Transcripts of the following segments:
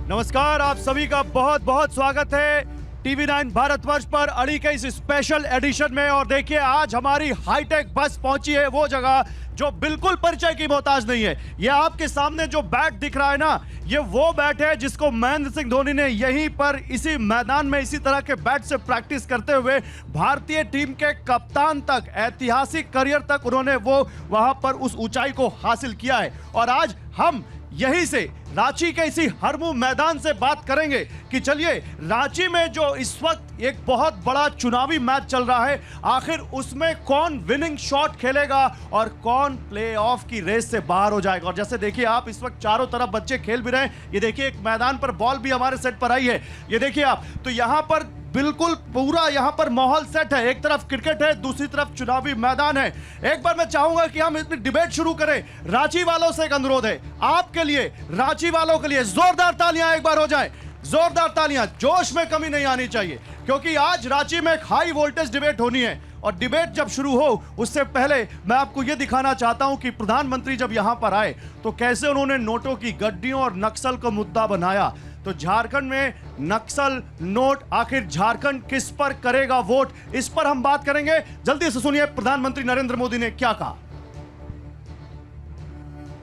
नमस्कार, आप सभी का बहुत बहुत स्वागत है टीवी 9 भारतवर्ष पर अड़ी के इस स्पेशल एडिशन में। और देखिए, आज हमारी हाईटेक बस पहुंची है वो जगह जो बिल्कुल परिचय की मोहताज नहीं है। ये आपके सामने जो बैट दिख रहा है ना, ये वो बैट है जिसको महेंद्र सिंह धोनी ने यहीं पर इसी मैदान में इसी तरह के बैट से प्रैक्टिस करते हुए भारतीय टीम के कप्तान तक, ऐतिहासिक करियर तक उन्होंने वो वहां पर उस ऊंचाई को हासिल किया है। और आज हम यहीं से रांची के इसी हरमू मैदान से बात करेंगे कि चलिए, रांची में जो इस वक्त एक बहुत बड़ा चुनावी मैच चल रहा है, आखिर उसमें कौन विनिंग शॉट खेलेगा और कौन प्लेऑफ की रेस से बाहर हो जाएगा। और जैसे देखिए, आप इस वक्त चारों तरफ बच्चे खेल भी रहे हैं। ये देखिए, एक मैदान पर बॉल भी हमारे सेट पर आई है। ये देखिए आप, तो यहां पर बिल्कुल पूरा यहां पर माहौल सेट है। एक तरफ क्रिकेट है, दूसरी तरफ चुनावी मैदान है। एक बार मैं चाहूंगा कि हम इसमें डिबेट शुरू करें। रांची वालों से एक अनुरोध है, आपके लिए, रांची वालों के लिए जोरदार तालियां एक बार हो जाए, जोरदार तालियां। जोश में कमी नहीं आनी चाहिए, क्योंकि आज रांची में एक हाई वोल्टेज डिबेट होनी है। और डिबेट जब शुरू हो उससे पहले मैं आपको यह दिखाना चाहता हूं कि प्रधानमंत्री जब यहां पर आए तो कैसे उन्होंने नोटों की गड्डियों और नक्सल को मुद्दा बनाया। तो झारखंड में नक्सल, नोट, आखिर झारखंड किस पर करेगा वोट, इस पर हम बात करेंगे। जल्दी से सुनिए प्रधानमंत्री नरेंद्र मोदी ने क्या कहा।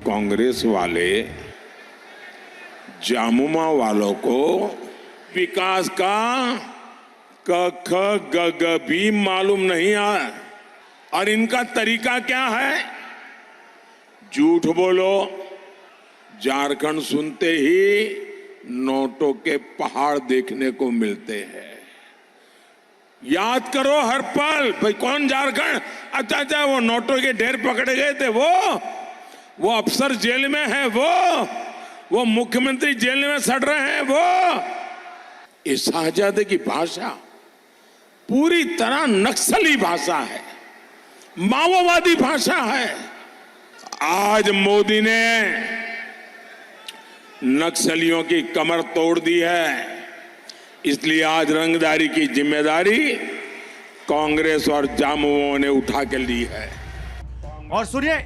कांग्रेस वाले जामुमा वालों को विकास का क ख ग ग भी मालूम नहीं है। और इनका तरीका क्या है? झूठ बोलो। झारखंड सुनते ही नोटों के पहाड़ देखने को मिलते हैं। याद करो हर पल, भाई कौन झारखंड, अच्छा वो नोटों के ढेर पकड़े गए थे, वो अफसर जेल में है, वो मुख्यमंत्री जेल में सड़ रहे हैं। वो इस शाहजादे की भाषा पूरी तरह नक्सली भाषा है, माओवादी भाषा है। आज मोदी ने नक्सलियों की कमर तोड़ दी है, इसलिए आज रंगदारी की जिम्मेदारी कांग्रेस और जामुओं ने उठा के ली है। और सुनिए,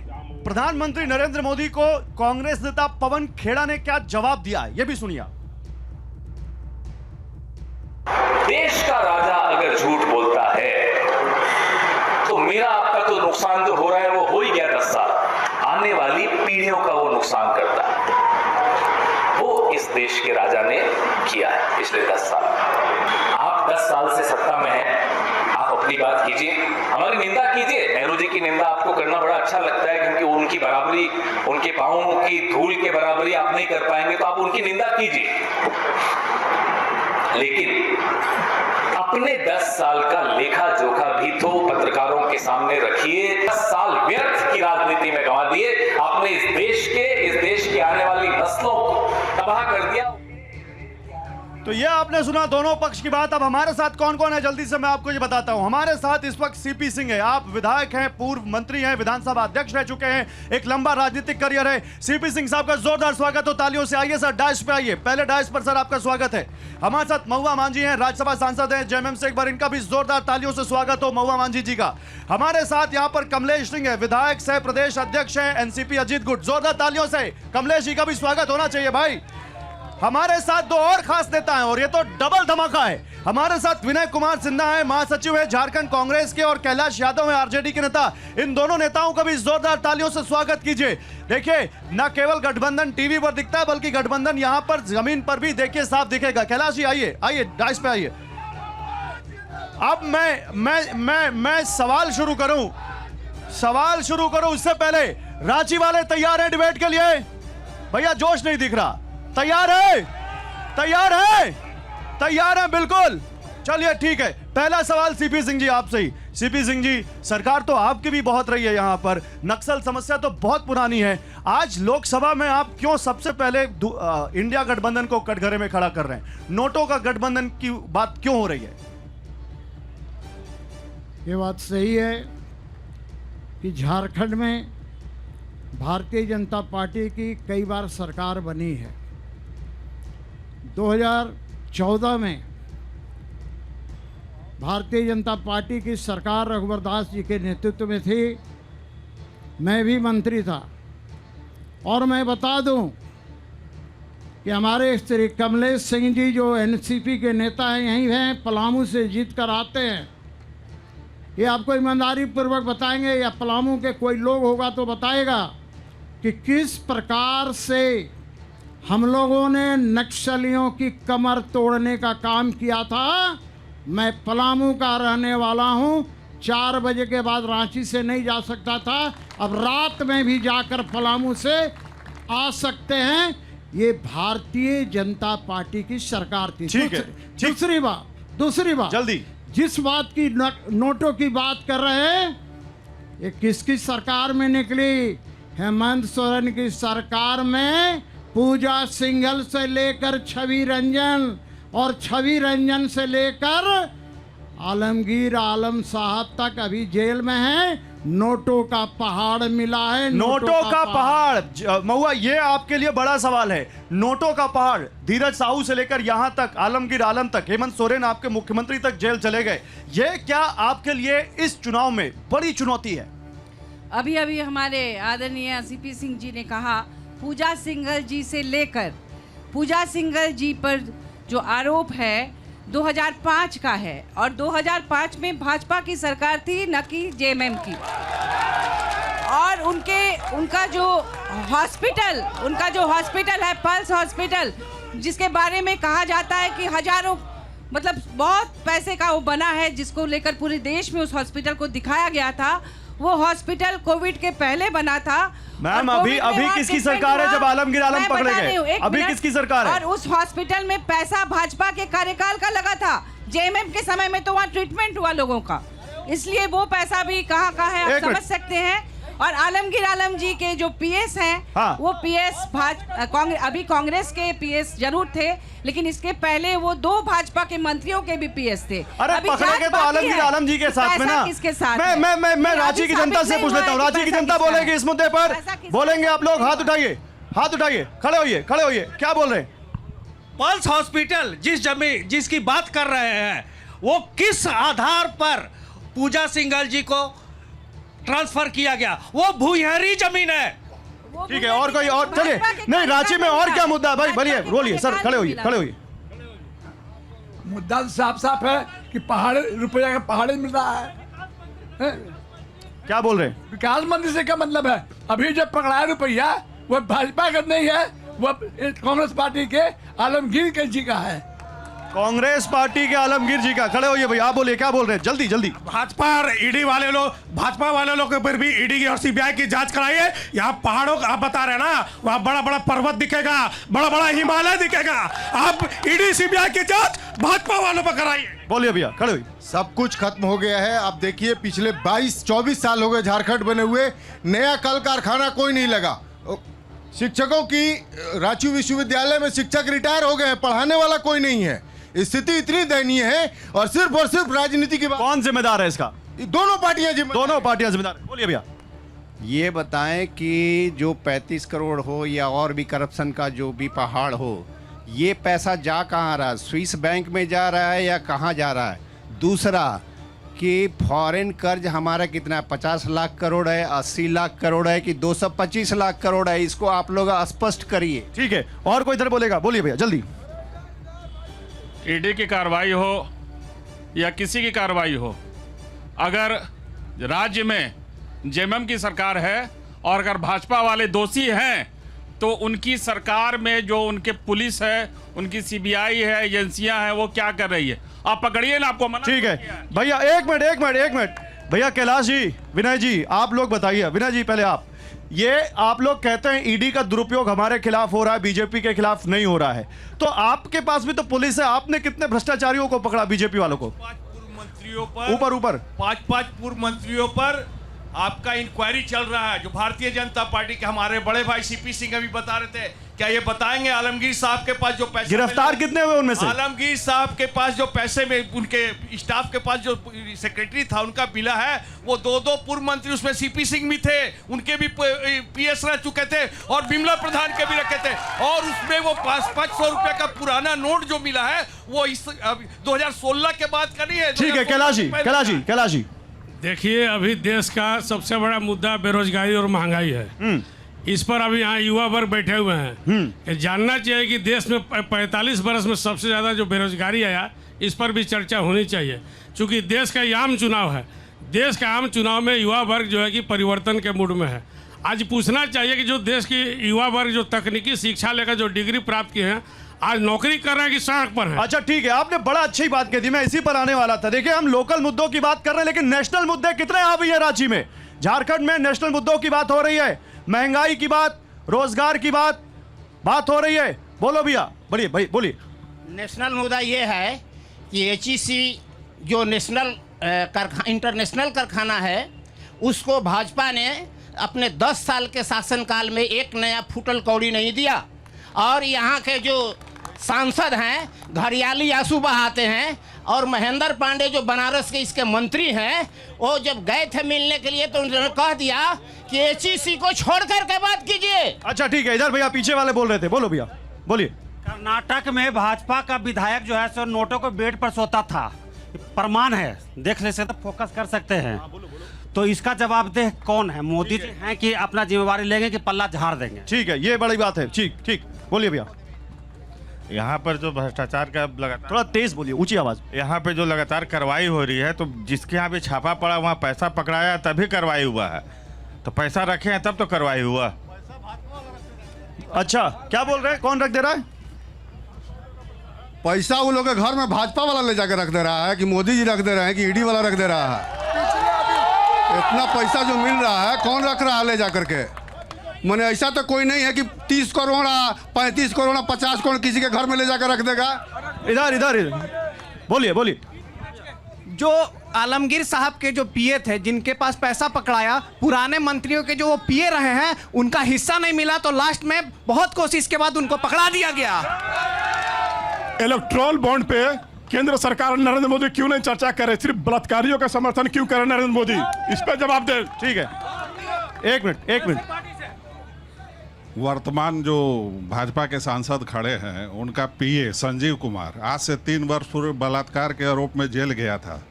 प्रधानमंत्री नरेंद्र मोदी को कांग्रेस नेता पवन खेड़ा ने क्या जवाब दिया है, यह भी सुनिए। देश का राजा अगर झूठ बोलता है तो मेरा आपका तो नुकसान जो हो रहा है वो हो ही गया 10 साल, आने वाली पीढ़ियों का वो नुकसान करता है। वो इस देश के राजा ने किया है पिछले 10 साल। आप 10 साल से सत्ता में हैं, आप अपनी बात कीजिए, हमारी निंदा कीजिए। नेहरू जी की निंदा आपको करना बड़ा अच्छा लगता है, क्योंकि उनकी बराबरी, उनके पांवों की धूल के बराबरी आप नहीं कर पाएंगे, तो आप उनकी निंदा कीजिए। लेकिन अपने 10 साल का लेखा जोखा भी तो पत्रकारों के सामने रखिए। 10 साल व्यर्थ की राजनीति में गंवा दिए आपने। इस देश के आने वाली नस्लों को तबाह कर दिया। तो ये आपने सुना दोनों पक्ष की बात। अब हमारे साथ कौन कौन है, जल्दी से मैं आपको ये बताता हूं। हमारे साथ इस वक्त सीपी सिंह है। आप विधायक हैं, पूर्व मंत्री हैं, विधानसभा अध्यक्ष रह चुके हैं, एक लंबा राजनीतिक करियर है। सीपी सिंह साहब का जोरदार स्वागत हो, तालियों से। आइए सर, डायस पे आइए, पहले डायस पर सर आपका स्वागत है। हमारे साथ महुआ मांझी हैं, राज्यसभा सांसद हैं जेएमएम से, एक बार इनका भी जोरदार तालियों से स्वागत हो महुआ मांझी जी का। हमारे साथ यहाँ पर कमलेश सिंह है, विधायक सह प्रदेश अध्यक्ष है एनसीपी अजीत गुट, जोरदार तालियों से कमलेश जी का भी स्वागत होना चाहिए भाई। हमारे साथ दो और खास नेता हैं, और ये तो डबल धमाका है। हमारे साथ विनय कुमार सिन्हा है, महासचिव है झारखंड कांग्रेस के, और कैलाश यादव है आरजेडी के नेता। इन दोनों नेताओं का भी जोरदार तालियों से स्वागत कीजिए। देखिए, न केवल गठबंधन टीवी पर दिखता है, बल्कि गठबंधन यहां पर जमीन पर भी देखिए साफ दिखेगा। कैलाश जी आइए, आइए डाइस पे आइए। अब मैं सवाल शुरू करूं उससे पहले, रांची वाले तैयार हैं डिबेट के लिए? भैया जोश नहीं दिख रहा। तैयार है? तैयार है बिल्कुल। चलिए ठीक है, पहला सवाल सीपी सिंह जी आपसे ही। सीपी सिंह जी, सरकार तो आपकी भी बहुत रही है, यहां पर नक्सल समस्या तो बहुत पुरानी है। आज लोकसभा में आप क्यों सबसे पहले इंडिया गठबंधन को कटघरे में खड़ा कर रहे हैं? नोटों का गठबंधन की बात क्यों हो रही है? ये बात सही है कि झारखंड में भारतीय जनता पार्टी की कई बार सरकार बनी है। 2014 में भारतीय जनता पार्टी की सरकार रघुवर दास जी के नेतृत्व में थी। मैं भी मंत्री था, और मैं बता दूं कि हमारे श्री कमलेश सिंह जी जो एनसीपी के नेता हैं, यहीं हैं, पलामू से जीत कर आते हैं। ये आपको ईमानदारी पूर्वक बताएंगे, या पलामू के कोई लोग होगा तो बताएगा कि किस प्रकार से हम लोगों ने नक्सलियों की कमर तोड़ने का काम किया था। मैं पलामू का रहने वाला हूँ, 4 बजे के बाद रांची से नहीं जा सकता था, अब रात में भी जाकर पलामू से आ सकते हैं। ये भारतीय जनता पार्टी की सरकार थी। ठीक है, दूसरी बात जल्दी। जिस बात की नोटों की बात कर रहे हैं, ये किसकी सरकार में निकली? हेमंत सोरेन की सरकार में पूजा सिंघल से लेकर छवि रंजन, और छवि रंजन से लेकर आलमगीर आलम साहब तक अभी जेल में है। नोटों का पहाड़ मिला है। नोटों का पहाड़ महुआ, ये आपके लिए बड़ा सवाल है। नोटों का पहाड़, धीरज साहू से लेकर यहां तक, आलमगीर आलम तक, हेमंत सोरेन आपके मुख्यमंत्री तक जेल चले गए। ये क्या आपके लिए इस चुनाव में बड़ी चुनौती है? अभी अभी हमारे आदरणीय सीपी सिंह जी ने कहा, पूजा सिंघल जी से लेकर, पूजा सिंघल जी पर जो आरोप है 2005 का है, और 2005 में भाजपा की सरकार थी, न कि जेएमएम की। और उनका जो हॉस्पिटल है, पल्स हॉस्पिटल, जिसके बारे में कहा जाता है कि हजारों, मतलब बहुत पैसे का वो बना है, जिसको लेकर पूरे देश में उस हॉस्पिटल को दिखाया गया था। वो हॉस्पिटल कोविड के पहले बना था। मैम, अभी किसकी सरकार है जब आलमगीर आलम पकड़े गए? अभी किसकी सरकार है? और उस हॉस्पिटल में पैसा भाजपा के कार्यकाल का लगा था। जेएमएम के समय में तो वहाँ ट्रीटमेंट हुआ लोगों का, इसलिए वो पैसा भी कहाँ का है आप समझ सकते हैं। और आलमगीर आलम जी के जो पीएस हैं, हाँ। वो पीएस अभी कांग्रेस के पीएस जरूर थे, लेकिन इसके पहले वो 2 भाजपा के मंत्रियों के भी पीएस थे। अरे पकड़ेंगे तो आलमगीर आलम जी के साथ में ना। किसके साथ? मैं रांची की जनता से पूछ लेता हूँ। रांची की जनता बोलेगी इस मुद्दे पर, बोलेंगे आप लोग? हाथ उठाइए, हाथ उठाइए, खड़े होइए, क्या बोल रहे हैं? पल्स हॉस्पिटल जिसकी बात कर रहे हैं, वो किस आधार पर पूजा सिंघल जी को ट्रांसफर किया गया? वो भूयहरी जमीन है। ठीक है, और कोई और? चलिए, नहीं, रांची में और क्या मुद्दा है भाई? बोलिए सर, खड़े होइए। मुद्दा साफ है कि पहाड़ रुपया का पहाड़ मिल रहा है। क्या बोल रहे हैं? विकास मंत्री से क्या मतलब है? अभी जो पकड़ा है रुपया, वो भाजपा का नहीं है, वो कांग्रेस पार्टी के आलमगीर जी का है। कांग्रेस पार्टी के आलमगीर जी का। खड़े होइए भाई, आप बोलिए, क्या बोल रहे हैं? जल्दी। भाजपा और भाजपा वाले लोग के ऊपर भी ईडी और सीबीआई की जांच कराइए। यहाँ पहाड़ों का आप बता रहे हैं ना, वहाँ बड़ा पर्वत दिखेगा, बड़ा हिमालय दिखेगा। आप ईडी सीबीआई की जांच भाजपा वालों पर कराइए। बोलिए भैया, खड़े होइए। सब कुछ खत्म हो गया है। आप देखिए, पिछले 22-24 साल हो गए झारखंड बने हुए, नया कल कारखाना कोई नहीं लगा। शिक्षकों की रांची विश्वविद्यालय में शिक्षक रिटायर हो गए हैं, पढ़ाने वाला कोई नहीं है। स्थिति इतनी दयनीय है, और सिर्फ राजनीति की बात। कौन जिम्मेदार है इसका? दोनों पार्टियां जिम्मेदार। बोलिए भैया। ये बताएं कि जो 35 करोड़ हो या और भी करप्शन का जो भी पहाड़ हो, ये पैसा जा कहाँ रहा है? स्विस बैंक में जा रहा है या कहाँ जा रहा है? दूसरा कि फॉरेन कर्ज हमारा कितना है? 50 लाख करोड़ है, 80 लाख करोड़ है कि 225 लाख करोड़ है? इसको आप लोग स्पष्ट करिए। ठीक है, और कोई इधर बोलेगा? बोलिए भैया, जल्दी। ईडी की कार्रवाई हो या किसी की कार्रवाई हो, अगर राज्य में जेएमएम की सरकार है और अगर भाजपा वाले दोषी हैं, तो उनकी सरकार में जो उनके पुलिस है, उनकी सीबीआई है, एजेंसियां हैं, वो क्या कर रही है? आप पकड़िए ना, आपको मना। ठीक है भैया, एक मिनट भैया। कैलाश जी, विनय जी, आप लोग बताइए। विनय जी, पहले आप। ये आप लोग कहते हैं ईडी का दुरुपयोग हमारे खिलाफ हो रहा है, बीजेपी के खिलाफ नहीं हो रहा है, तो आपके पास भी तो पुलिस है। आपने कितने भ्रष्टाचारियों को पकड़ा बीजेपी वालों को? 5 पूर्व मंत्रियों पर, ऊपर 5 पूर्व मंत्रियों पर आपका इंक्वायरी चल रहा है। जो भारतीय जनता पार्टी के हमारे बड़े भाई सीपी सिंह अभी बता रहे थे, क्या ये बताएंगे आलमगीर साहब के पास जो पैसे गिरफ्तार कितने हुए उनमें से? आलमगीर साहब के पास जो पैसे में, उनके स्टाफ के पास जो सेक्रेटरी था उनका मिला है, वो 2 पूर्व मंत्री, उसमें सीपी सिंह भी थे, उनके भी पीएस रह चुके थे, और बिमला प्रधान के भी रखे थे। और उसमें वो 500 रुपए का पुराना नोट जो मिला है, वो इस 2016 के बाद का नहीं है। ठीक है, कैलाश जी। देखिए, अभी देश का सबसे बड़ा मुद्दा बेरोजगारी और महंगाई है। इस पर अभी यहाँ युवा वर्ग बैठे हुए हैं। ये जानना चाहिए कि देश में 45 बरस में सबसे ज़्यादा जो बेरोजगारी आया, इस पर भी चर्चा होनी चाहिए, क्योंकि देश का ये आम चुनाव है। देश का आम चुनाव में युवा वर्ग जो है कि परिवर्तन के मूड में है। आज पूछना चाहिए कि जो देश की युवा वर्ग जो तकनीकी शिक्षा लेकर जो डिग्री प्राप्त किए हैं, आज नौकरी कर रहे हैं कि सड़क पर है। अच्छा ठीक है, आपने बड़ा अच्छी बात कह दी, मैं इसी पर आने वाला था। देखिए, हम लोकल मुद्दों की बात कर रहे हैं, लेकिन नेशनल मुद्दे कितने आ गए हैं रांची में। झारखंड में नेशनल मुद्दों की बात हो रही है, महंगाई की बात, रोजगार की बात हो रही है। बोलो भैया, बढ़िए भाई बोलिए। नेशनल मुद्दा ये है कि एचईसी जो नेशनल इंटरनेशनल कारखाना है, उसको भाजपा ने अपने 10 साल के शासनकाल में एक नया फूटल कौड़ी नहीं दिया। और यहाँ के जो सांसद हैं घरियाली आंसू बहाते हैं। और महेंद्र पांडे जो बनारस के इसके मंत्री हैं, वो जब गए थे मिलने के लिए तो उन्होंने कह दिया कि एचईसी को छोड़ करके बात कीजिए। अच्छा ठीक है, इधर भैया पीछे वाले बोल रहे थे, बोलो भैया बोलिए। कर्नाटक में भाजपा का विधायक जो है सो नोटों को बेड पर सोता था, प्रमाण है, देख ले सकते, फोकस कर सकते हैं। तो इसका जवाबदेह कौन है? मोदी जी हैं कि अपना जिम्मेवारी लेंगे कि पल्ला झाड़ देंगे? ठीक है, ये बड़ी बात है। ठीक बोलिए भैया। यहाँ पर जो भ्रष्टाचार का लगातार, थोड़ा तेज बोलिए, ऊंची आवाज। यहाँ पे जो लगातार कार्रवाई हो रही है, तो जिसके यहाँ पे छापा पड़ा वहाँ पैसा पकड़ाया तभी कार्रवाई हुआ है। तो पैसा रखे हैं तब तो कार्रवाई हुआ। अच्छा, क्या बोल रहे हैं, कौन रख दे रहा है पैसा? वो लोग के घर में भाजपा वाला ले जाकर रख दे रहा है कि मोदी जी रख दे रहे हैं कि ईडी वाला रख दे रहा है? इतना पैसा जो मिल रहा है, कौन रख रहा है ले जाकर के? मैंने ऐसा तो कोई नहीं है कि 30 करोड़ 35 करोड़ 50 करोड़ किसी के घर में ले जाकर रख देगा। इधर बोलिए। जो आलमगीर साहब के जो पीए थे, जिनके पास पैसा पकड़ाया, पुराने मंत्रियों के जो वो पीए रहे हैं, उनका हिस्सा नहीं मिला, तो लास्ट में बहुत कोशिश के बाद उनको पकड़ा दिया गया। इलेक्ट्रॉल बॉन्ड पे केंद्र सरकार नरेंद्र मोदी क्यों नहीं चर्चा करे? सिर्फ बलात्कारियों का समर्थन क्यों करे नरेंद्र मोदी? इस पर जवाब दे। ठीक है, एक मिनट। वर्तमान जो भाजपा के सांसद खड़े हैं, उनका पीए संजीव कुमार आज से 3 वर्ष पूर्व बलात्कार के आरोप में जेल गया था।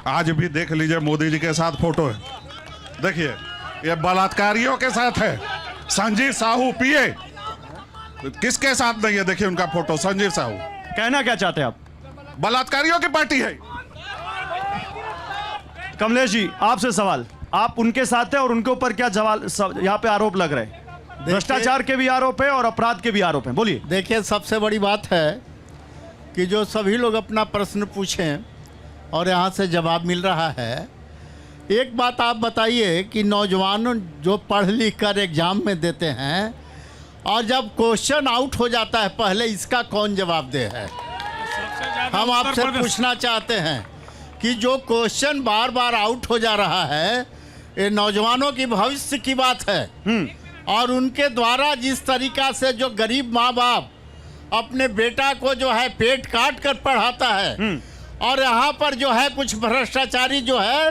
आज भी देख लीजिए, मोदी जी के साथ फोटो है, देखिए, ये बलात्कारियों के साथ है। संजीव साहू पीए, किसके साथ नहीं है? देखिए उनका फोटो, संजीव साहू। कहना क्या चाहते हैं आप? बलात्कारियों की पार्टी है। कमलेश जी, आपसे सवाल, आप उनके साथ हैं और उनके ऊपर क्या यहाँ पे आरोप लग रहे हैं? भ्रष्टाचार के भी आरोप है और अपराध के भी आरोप हैं। बोलिए। देखिए, सबसे बड़ी बात है कि जो सभी लोग अपना प्रश्न पूछें और यहाँ से जवाब मिल रहा है। एक बात आप बताइए कि नौजवानों जो पढ़ लिख कर एग्जाम में देते हैं और जब क्वेश्चन आउट हो जाता है, पहले इसका कौन जवाबदेह है? हम आपसे पूछना चाहते हैं कि जो क्वेश्चन बार बार आउट हो जा रहा है, ये नौजवानों की भविष्य की बात है। और उनके द्वारा जिस तरीका से जो गरीब माँ बाप अपने बेटा को जो है पेट काट कर पढ़ाता है, और यहाँ पर जो है कुछ भ्रष्टाचारी जो है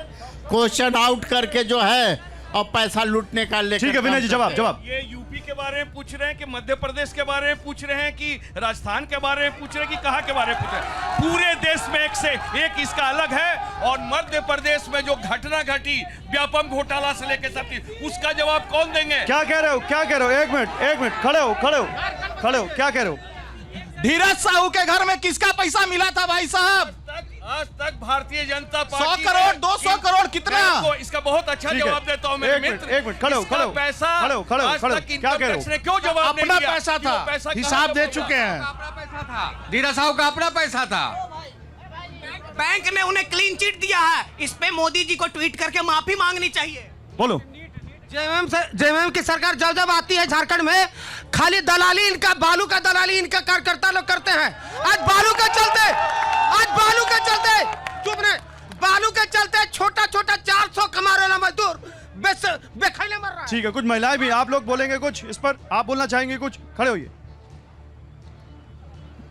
क्वेश्चन आउट करके जो है और पैसा लूटने का लेकर। ठीक है विनय जी, जवाब। ये यूपी के बारे में पूछ रहे हैं कि मध्य प्रदेश के बारे में पूछ रहे हैं कि राजस्थान के बारे में पूछ रहे हैं कि कहाँ के बारे में पूछ रहे हैं? पूरे देश में एक से एक इसका अलग है। और मध्य प्रदेश में जो घटना घटी व्यापम घोटाला से लेकर सब चीज, उसका जवाब कौन देंगे? क्या कह रहे हो? एक मिनट, खड़े हो, क्या कह रहे हो? धीरज साहू के घर में किसका पैसा मिला था भाई साहब? आज तक भारतीय जनता पार्टी 100 करोड़ 200 करोड़ कितना? इसका बहुत अच्छा जवाब देता हूँ मेरे मित्र। एक मिनट, खड़े हो, पैसा आज तक क्या कह रहे हो? क्यों जवाब नहीं अपना दिया? पैसा था, हिसाब दे चुके हैं। धीरज साहू का अपना पैसा था। बैंक ने उन्हें क्लीन चिट दिया है। इस पे मोदी जी को ट्वीट करके माफी मांगनी चाहिए। बोलो। जेएमएम की सरकार जब आती है झारखंड में, खाली दलाली इनका, बालू का दलाली इनका कार्यकर्ता लोग करते हैं। आज बालू के चलते छोटा 400 कमा रहे मजदूर बेखैले मर रहा है। ठीक है, कुछ महिलाएं भी, आप लोग बोलेंगे कुछ इस पर? आप बोलना चाहेंगे कुछ? खड़े होइए,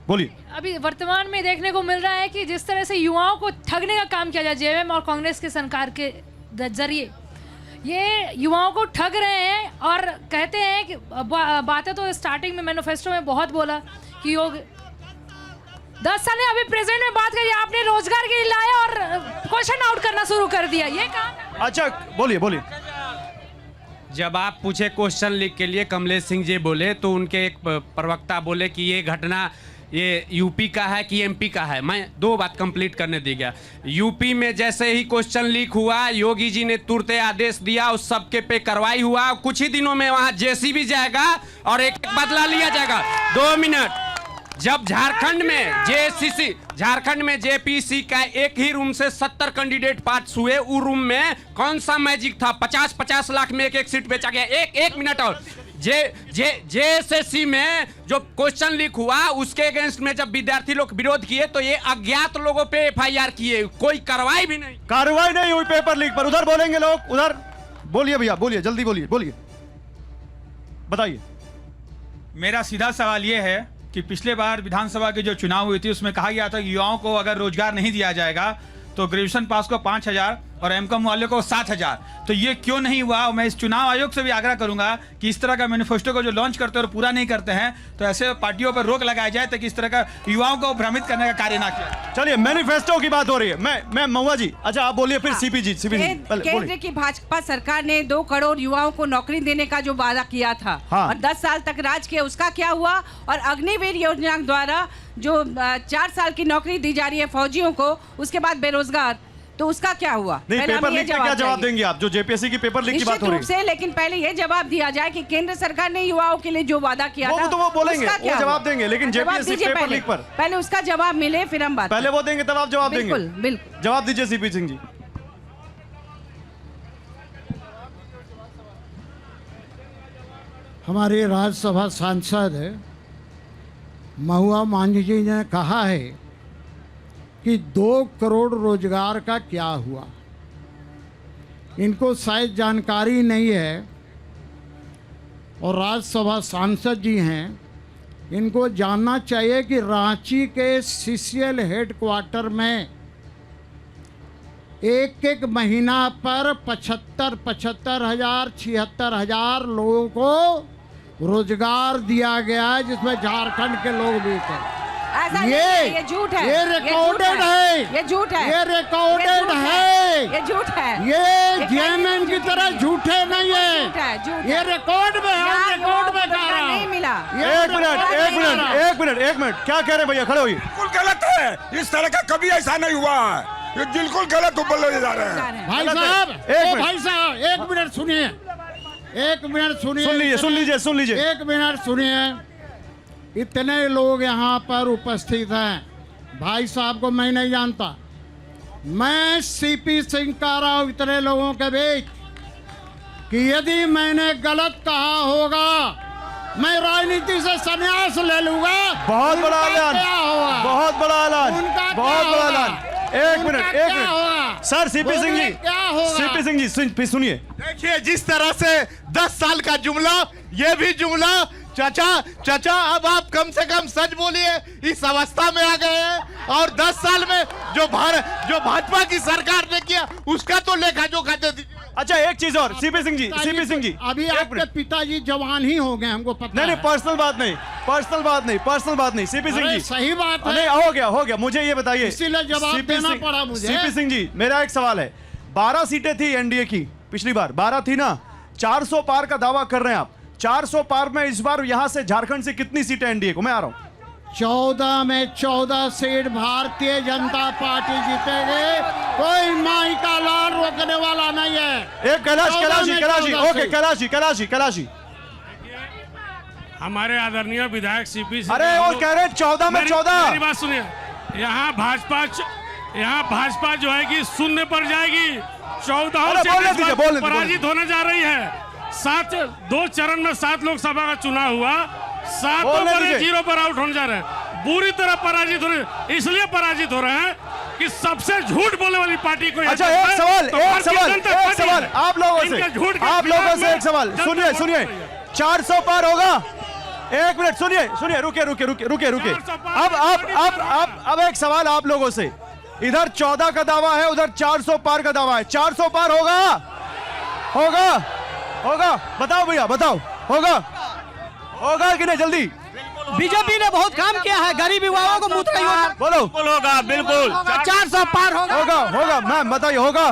बोलिए। अभी वर्तमान में देखने को मिल रहा है कि जिस तरह से युवाओं को ठगने का काम किया जाए जेएमएम और कांग्रेस के सरकार के जरिए, ये युवाओं को ठग रहे हैं। और कहते हैं कि बातें तो स्टार्टिंग में मैनिफेस्टो में बहुत बोला कि योग 10 साल में, अभी प्रेजेंट में बात करिए, आपने रोजगार के लिए लाया और क्वेश्चन आउट करना शुरू कर दिया। ये कहा। अच्छा बोलिए। जब आप पूछे क्वेश्चन लीक के लिए कमलेश सिंह जी बोले तो उनके एक प्रवक्ता बोले कि ये घटना ये यूपी का है कि एमपी का है। मैं दो बात कंप्लीट करने दी गया। यूपी में जैसे ही क्वेश्चन लीक हुआ, योगी जी ने तुरंत आदेश दिया, उस सबके पे कार्रवाई हुआ। कुछ ही दिनों में वहां जेसीबी जाएगा और एक बदला लिया जाएगा। 2 मिनट। जब झारखंड में जेपीसी का एक ही रूम से 70 कैंडिडेट पास हुए, उस रूम में कौन सा मैजिक था? 50-50 लाख में एक सीट बेचा गया। एक मिनट और जेएसएससी में जो क्वेश्चन लीक हुआ उसके अगेंस्ट में जब विद्यार्थी लोग विरोध किए तो ये अज्ञात लोगों पे एफआईआर किए, कोई कार्रवाई भी नहीं। कार्रवाई नहीं हुई पेपर लीक पर। उधर बोलेंगे लोग, उधर बोलिए भैया, बोलिए जल्दी बोलिए बताइए। मेरा सीधा सवाल ये है कि पिछले बार विधानसभा की जो चुनाव हुई थी उसमें कहा गया था कि युवाओं को अगर रोजगार नहीं दिया जाएगा तो ग्रेजुएशन पास को 5,000 और एमकॉम वाले को 7,000। तो ये क्यों नहीं हुआ? मैं इस चुनाव आयोग से भी आग्रह करूंगा कि इस तरह का मैनिफेस्टो को जो लॉन्च करते हैं और पूरा नहीं करते हैं तो ऐसे पार्टियों पर रोक लगाया जाए ताकि इस तरह का युवाओं को भ्रमित करने का कार्य ना किया। चलिए, मैनिफेस्टो की बात हो रही है। मैं महुआ जी, अच्छा आप बोलिए, फिर सीपी जी। केंद्र की भाजपा सरकार ने 2 करोड़ युवाओं को नौकरी देने का जो वादा किया था और 10 साल तक राज किया, उसका क्या हुआ? और अग्निवीर योजना द्वारा जो 4 साल की नौकरी दी जा रही है फौजियों को, उसके बाद बेरोजगार, तो उसका क्या हुआ? नहीं, पेपर लीक का क्या जवाब देंगे आप? जो जेपीएससी की पेपर लीक की बात हो रही है, लेकिन पहले ये जवाब दिया जाए कि केंद्र सरकार ने युवाओं के लिए जो वादा किया था तो वो बोलेंगे, वो जवाब देंगे। लेकिन जेपीएससी पेपर लीक पर पहले उसका जवाब मिले, फिर हम बात। पहले वो देंगे तब आप जवाब देंगे। बिल्कुल जवाब दीजिए सीपी सिंह जी। हमारे राज्यसभा सांसद महुआ मांझी जी ने कहा है कि 2 करोड़ रोजगार का क्या हुआ। इनको शायद जानकारी नहीं है और राज्यसभा सांसद जी हैं, इनको जानना चाहिए कि रांची के सीसीएल हेडक्वार्टर में एक महीना पर 75,000 76,000 लोगों को रोजगार दिया गया है, जिसमें झारखंड के लोग भी थे। ये झूठ है, ये रिकॉर्डेड है, ये झूठ है, ये रिकॉर्डेड है, ये झूठ है, ये जेएमएम की तरह झूठे नहीं है, ये रिकॉर्ड में है, रिकॉर्ड में नहीं मिला। एक मिनट, क्या कह रहे हैं भैया? खड़े होइए। बिल्कुल गलत है, इस तरह का कभी ऐसा नहीं हुआ है, ये बिल्कुल गलत बोले जा रहे हैं। भाई साहब 1 मिनट सुनिए, 1 मिनट सुनिए, सुन लीजिए 1 मिनट सुनिए। इतने लोग यहाँ पर उपस्थित हैं, भाई साहब को मैं नहीं जानता, मैं सीपी सिंह कह रहा हूँ इतने लोगों के बीच कि यदि मैंने गलत कहा होगा मैं राजनीति से संन्यास ले लूंगा। बहुत बड़ा ऐलान, बहुत बड़ा ऐलान, बहुत बड़ा ऐलान। एक minute sir, CP Singh ji सुनिए। देखिए, जिस तरह से 10 साल का जुमला, ये भी जुमला। चाचा अब आप कम से कम सच बोलिए, इस अवस्था में आ गए हैं और 10 साल में जो भाजपा की सरकार ने किया उसका तो लेखा जोखा दे दीजिए। अच्छा, एक चीज और, सीपी सिंह जी अभी आपके पिताजी जवान ही हो गए, हमको पता नहीं, पर्सनल बात नहीं सीपी सिंह जी, सही बात है। नहीं, हो गया, मुझे ये बताइए, इसीलिए जवाब देना पड़ा मुझे। सीपी सिंह जी, मेरा एक सवाल है। 12 सीटें थी एनडीए की, पिछली बार 12 थी ना, 400 पार का दावा कर रहे हैं आप। 400 पार में इस बार यहां से झारखंड से कितनी सीटें एनडीए को? मैं आ रहा हूं। 14 में 14 सीट भारतीय जनता पार्टी जीतेगी, कोई माई का लाल रोकने वाला नहीं है। एक कैलाशी हमारे आदरणीय विधायक सीपी सिंह, अरे वो कह रहे 14 में 14। मेरी बात सुनिए, यहाँ भाजपा जो है कि शून्य पर जाएगी, 14 पराजित होने जा रही है। 2 चरण में 7 लोकसभा का चुनाव हुआ, 7 0 पर आउट होने जा रहे हैं, बुरी तरह पराजित हो रहे हैं। इसलिए पराजित हो रहे हैं कि सबसे झूठ बोलने वाली पार्टी को। अच्छा, एक सवाल आप लोगों से एक सवाल सुनिए। 400 पार होगा? एक मिनट सुनिए, रुके। अब एक सवाल आप लोगों से, इधर 14 का दावा है, उधर 400 पार का दावा है। 400 पार होगा? बताओ भैया, बताओ, होगा कि नहीं? जल्दी। बीजेपी ने बहुत काम किया है, गरीब युवाओं को मुफ्त योजना। बोलो। होगा, बिल्कुल 400 पार होगा। मैम बताइए, होगा?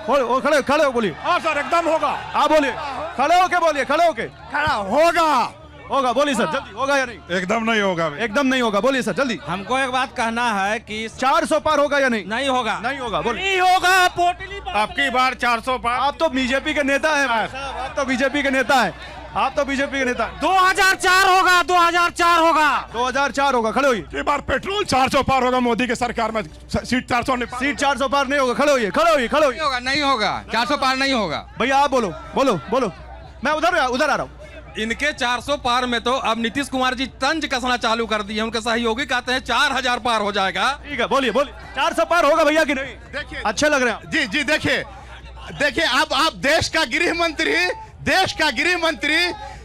खड़े खड़े हो बोलिए। हाँ सर, एकदम होगा। आप बोलिए, खड़े होके बोलिए, खड़े होके। खड़ा होगा। होगा, बोलिए सर, जल्दी होगा या नहीं? एकदम नहीं होगा। एकदम नहीं होगा, बोलिए सर जल्दी। हमको एक बात कहना है कि 400 पार होगा या नहीं? नहीं होगा। नहीं होगा, बोलिए। नहीं होगा, पोटली आपकी बार 400 पार। आप तो बीजेपी के नेता हैं, आप तो बीजेपी के नेता हैं, आप तो बीजेपी के नेता। 2004 होगा, 2004 होगा, 2004 होगा, खड़े होइए। ये बार पेट्रोल 400 पार होगा मोदी की सरकार में, सीट 400 नहीं। सीट 400 पार नहीं होगा, खड़े होइए, खड़े होइए, खड़े होइए। होगा, नहीं होगा, 400 पार नहीं होगा। भैया आप बोलो, बोलो बोलो, मैं उधर आ रहा हूँ। इनके 400 पार में तो अब नीतीश कुमार जी तंज कसना चालू कर दिए। उनके सहयोगी कहते हैं 4000 पार हो जाएगा। ठीक है, बोलिए बोलिए, 400 पार होगा भैया कि नहीं? देखिए, अच्छे लग रहे हैं जी जी, देखिए अब आप देश का गृह मंत्री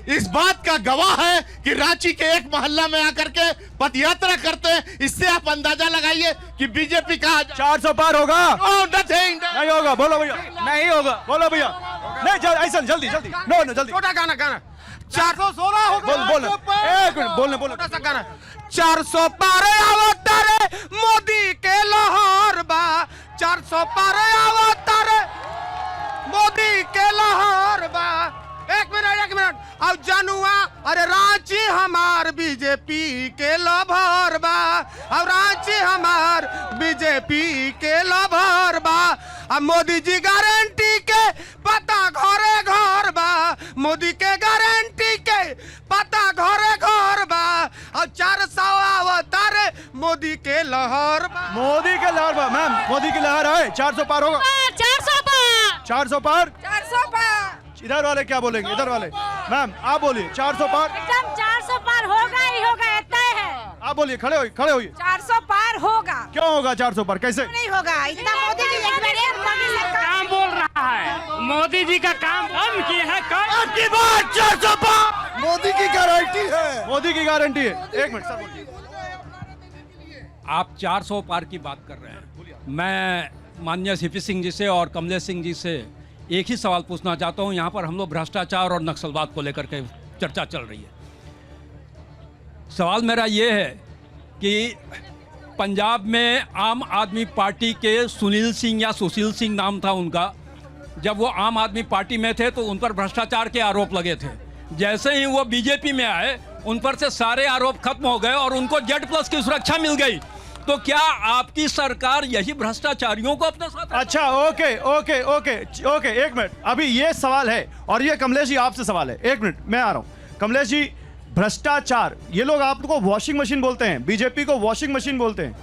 इस बात का गवाह है कि रांची के एक मोहल्ला में आकर के पदयात्रा करते हैं। इससे आप अंदाजा लगाइए कि बीजेपी का 400 पार होगा। नहीं होगा, बोलो भैया। नहीं होगा, बोलो भैया। नहीं, ऐसा जल्दी जल्दी, नो जल्दी। छोटा गाना 416 होगा। बोल एक मिनट, बोलने 400 पार अवतारे मोदी के लाहौर बा, 400 पार अवतारे मोदी के लाहौर बा। एक मिनट, अब जनुआ, अरे रांची हमार बीजेपी के लाभर बा, अब रांची हमार बीजेपी के लाभर बा। अब मोदी जी गारंटी के पता घरे घर बा, मोदी के गारंटी के पता घरे घर बा। और 400 अवतार मोदी के लहर बा, मोदी के लहर बा। मैम, मोदी की लहर है, 400 पार होगा। 400 पार, 400 पार, 400 पार। इधर वाले क्या बोलेंगे? इधर वाले। मैम आप बोलिए, 400 पार। एकदम 400 पार होगा ही होगा, तय है। आप बोलिए, खड़े होइए, खड़े होइए। 400 पार होगा। क्यों होगा 400 पार? कैसे नहीं होगा? इतना मोदी जी काम बोल रहा है, मोदी जी का काम कम किया है। आपकी बात 400 पार मोदी की गारंटी है, मोदी की गारंटी है। एक मिनट सर, बोलिए। आप 400 पार की बात कर रहे हैं। मैं माननीय सीपी सिंह जी से और कमलेश सिंह जी से एक ही सवाल पूछना चाहता हूं। यहाँ पर हम लोग भ्रष्टाचार और नक्सलवाद को लेकर के चर्चा चल रही है। सवाल मेरा ये है कि पंजाब में आम आदमी पार्टी के सुनील सिंह या सुशील सिंह नाम था उनका, जब वो आम आदमी पार्टी में थे तो उन पर भ्रष्टाचार के आरोप लगे थे। जैसे ही वो बीजेपी में आए, उन पर से सारे आरोप खत्म हो गए और उनको Z+ की सुरक्षा मिल गई। तो क्या आपकी सरकार यही भ्रष्टाचारियों को अपने साथ? अच्छा, ओके ओके ओके ओके, एक मिनट। अभी ये सवाल है और ये कमलेश जी आपसे सवाल है। एक मिनट, मैं आ रहा हूं। कमलेश जी, भ्रष्टाचार, ये लोग आपको वॉशिंग मशीन बोलते हैं, बीजेपी को वॉशिंग मशीन बोलते हैं।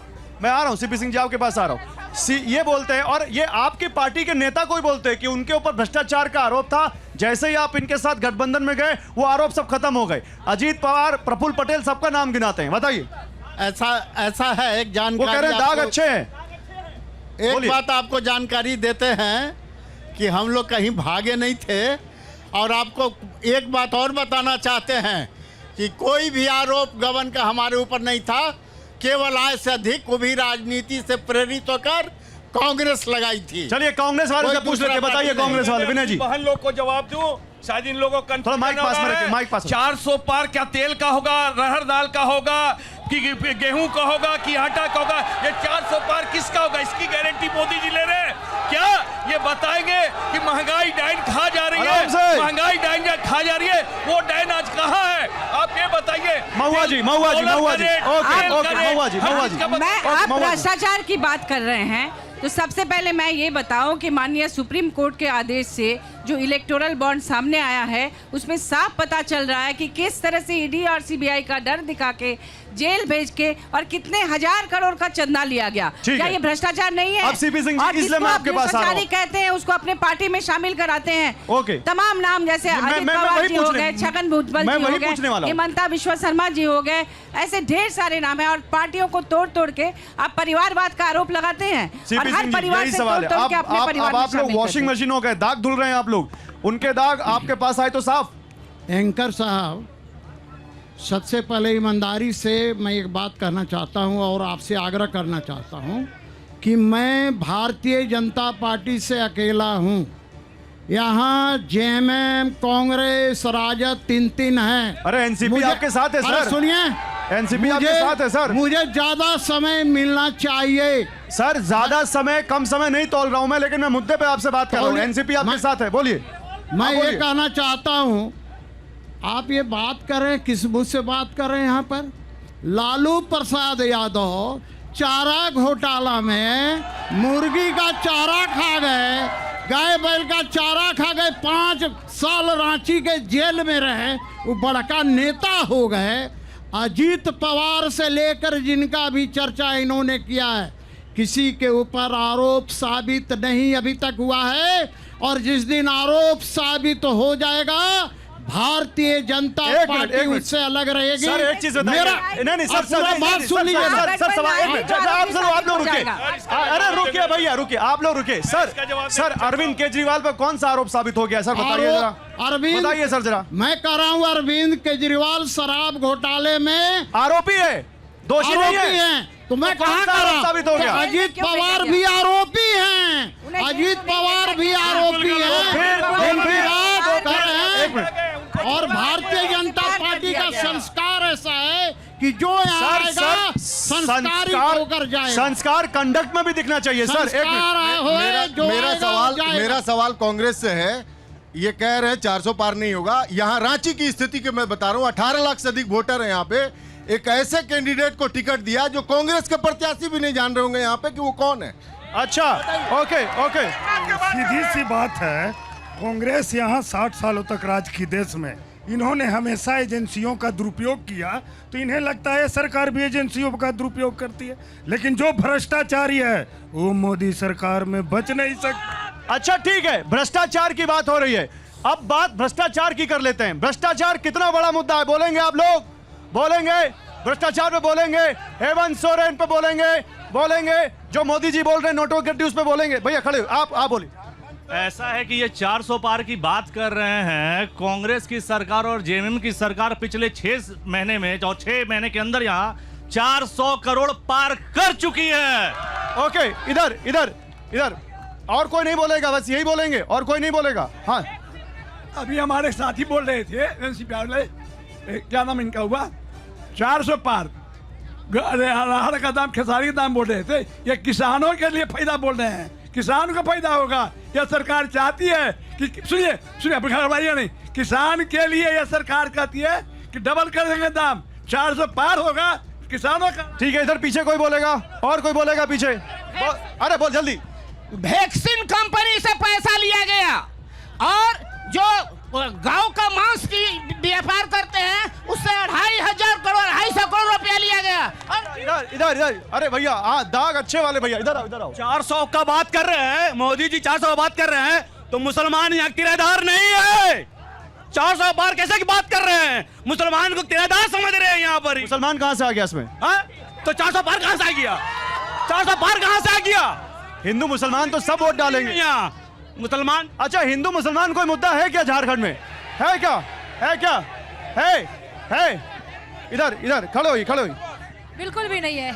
मैं आ रहा हूं, सीपी सिंह जी आपके पास आ रहा हूं। ये बोलते हैं और ये आपकी पार्टी के नेता को ही बोलते हैं कि उनके ऊपर भ्रष्टाचार का आरोप था। जैसे ही आप इनके साथ गठबंधन में गए, वो आरोप सब खत्म हो गए। अजीत पवार, प्रफुल्ल पटेल, सबका नाम गिनाते हैं। बताइए। ऐसा है, एक जानकारी, वो कह रहे हैं दाग अच्छे हैं। एक बात आपको जानकारी देते हैं कि हम लोग कहीं भागे नहीं थे। और आपको एक बात और बताना चाहते हैं कि कोई भी आरोप गबन का हमारे ऊपर नहीं था। केवल आय से अधिक वो भी राजनीति से प्रेरित होकर कांग्रेस लगाई थी। चलिए कांग्रेस वाले से पूछ लेते, बताइए कांग्रेस वाले। विनय जी, बहन लोग को जवाब दूं, शायद इन लोगों को थोड़ा माइक पास में रखिए, माइक पास में। 400 पार क्या तेल का होगा, रहर दाल का होगा, कि गेहूं का होगा, कि आटा का होगा? ये 400 पार किसका होगा? इसकी गारंटी मोदी जी ले रहे हैं क्या? ये बताएंगे कि महंगाई डाइन खा जा रही है, महंगाई डाइन खा जा रही है, वो डाइन आज कहाँ है? आप ये बताइए। महुआ जी, महुआ जी, महुआ जी, ओके ओके, महुआ जी, महुआ जी। आप भ्रष्टाचार की बात कर रहे हैं, तो सबसे पहले मैं ये बताऊं कि माननीय सुप्रीम कोर्ट के आदेश से जो इलेक्टोरल बॉन्ड सामने आया है, उसमें साफ पता चल रहा है कि किस तरह से ईडी और सीबीआई का डर दिखा के जेल भेज के और कितने हजार करोड़ का चंदा लिया गया। क्या ये भ्रष्टाचार नहीं है? अब सीपी सिंह जी, इसलिए मैं आपके पास आ रहा हूं। कहते हैं उसको अपने पार्टी में शामिल कराते हैं। ओके, तमाम नाम जैसे अजित पवार जी हो गए, छगन भुजबल जी हो गए, हेमंता विश्व शर्मा जी हो गए, ऐसे ढेर सारे नाम है। और पार्टियों को तोड़ तोड़ के आप परिवारवाद का आरोप लगाते हैं और हर परिवार से तोड़ तोड़ के अपने परिवार में आप लोग वॉशिंग मशीन हो गए, दाग धुल रहे हैं आप लोग। उनके दाग आपके पास आए तो साफ। एंकर साहब, सबसे पहले ईमानदारी से मैं एक बात कहना चाहता हूं और आपसे आग्रह करना चाहता हूं कि मैं भारतीय जनता पार्टी से अकेला हूं। यहाँ जेएमएम, कांग्रेस, राजद तीन हैं। अरे एनसीपी आपके साथ है सर। सुनिए, एनसीपी आपके साथ है सर। मुझे ज्यादा समय मिलना चाहिए। सर ज्यादा समय कम समय नहीं तोल रहा हूं मैं, लेकिन मैं मुद्दे पे आपसे बात कर रहा हूं। एनसीपी आपके साथ है, बोलिए। मैं ये कहना चाहता हूं, आप ये बात करें, किस मुझसे बात कर रहे हैं यहाँ पर? लालू प्रसाद यादव चारा घोटाला में मुर्गी का चारा खा गए, गाय बैल का चारा खा गए, 5 साल रांची के जेल में रहे, वो बड़का नेता हो गए। अजीत पवार से लेकर जिनका भी चर्चा इन्होंने किया है, किसी के ऊपर आरोप साबित नहीं अभी तक हुआ है, और जिस दिन आरोप साबित हो जाएगा भारतीय जनता पार्टी उससे अलग रहेगी। सर एक चीज बताइए। नहीं सर बात सुन लीजिए। आप लोग रुकिए। अरे रुकिए भैया, रुकिए, आप लोग रुकिए। सर अरविंद केजरीवाल पर कौन सा आरोप साबित हो गया सर, बताइए जरा। अरविंद, बताइए सर जरा। मैं कह रहा हूँ अरविंद केजरीवाल शराब घोटाले में आरोपी है, दोषी नहीं है। तो मैं कहाँ कर रहा हूँ? साबित हो गया। अजीत पवार भी आरोपी हैं, अजीत पवार भी आरोपी हैं। और भारतीय जनता पार्टी का संस्कार ऐसा है कि जो यहाँ आएगा संस्कारित होकर जाएगा। संस्कार कंडक्ट में भी दिखना चाहिए सर। मेरा सवाल कांग्रेस से है। ये कह रहे हैं 400 पार नहीं होगा। यहाँ रांची की स्थिति के मैं बता रहा हूँ, 18 लाख से अधिक वोटर हैं यहाँ पे। एक ऐसे कैंडिडेट को टिकट दिया जो कांग्रेस के प्रत्याशी भी नहीं जान रहे होंगे यहाँ पे कि वो कौन है। अच्छा, ओके। सीधी सी बात है, कांग्रेस यहाँ 60 सालों तक राज की देश में, इन्होंने हमेशा एजेंसियों का दुरुपयोग किया, तो इन्हें लगता है सरकार भी एजेंसियों का दुरुपयोग करती है। लेकिन जो भ्रष्टाचारी है वो मोदी सरकार में बच नहीं सकता। अच्छा ठीक है, भ्रष्टाचार की बात हो रही है, अब बात भ्रष्टाचार की कर लेते हैं। भ्रष्टाचार कितना बड़ा मुद्दा है, बोलेंगे आप लोग? बोलेंगे भ्रष्टाचार पे, बोलेंगे हेमंत सोरेन पे, बोलेंगे जो मोदी जी बोल रहे हैं नोटों के उस पे बोलेंगे। भैया खड़े आप बोलिए। ऐसा है कि ये 400 पार की बात कर रहे हैं। कांग्रेस की सरकार और जेएमएम की सरकार पिछले 6 महीने में और 6 महीने के अंदर यहाँ 400 करोड़ पार कर चुकी है। ओके, इधर और कोई नहीं बोलेगा, बस यही बोलेंगे और कोई नहीं बोलेगा। हाँ, अभी हमारे साथी बोल रहे थे एनसीपी वाले, क्या नाम इनका हुआ, 400 पार, अरहर का दाम, खेसारी का दाम बोल रहे थे। ये किसानों के लिए फायदा बोल रहे हैं, किसान को फायदा होगा। यह सरकार चाहती है कि सुनिए भरवाइए नहीं, किसान के लिए यह सरकार कहती है कि डबल कर देंगे दाम, 400 पार होगा किसानों का। ठीक है, इधर पीछे कोई बोलेगा और कोई बोलेगा पीछे? अरे बोल जल्दी। वैक्सीन कंपनी से पैसा लिया गया और जो गांव का मांस की व्यापार करते हैं उससे 250 करोड़ रुपया लिया गया। इधर अरे भैया, दाग अच्छे वाले भैया, इधर आओ। 400 का बात कर रहे हैं मोदी जी, 400 बात कर रहे हैं, तो मुसलमान यहाँ किराएदार नहीं है। 400 पार कैसे की बात कर रहे हैं? मुसलमान को किराएदार समझ रहे हैं यहाँ पर। मुसलमान कहाँ से आ गया इसमें? तो 400 पार कहाँ से आ गया? 400 पार कहाँ से आ गया? हिंदू मुसलमान तो सब वोट डालेंगे यहाँ। मुसलमान, अच्छा हिंदू मुसलमान कोई मुद्दा है क्या झारखंड में? है क्या? है इधर खड़े हुई। बिल्कुल भी नहीं है।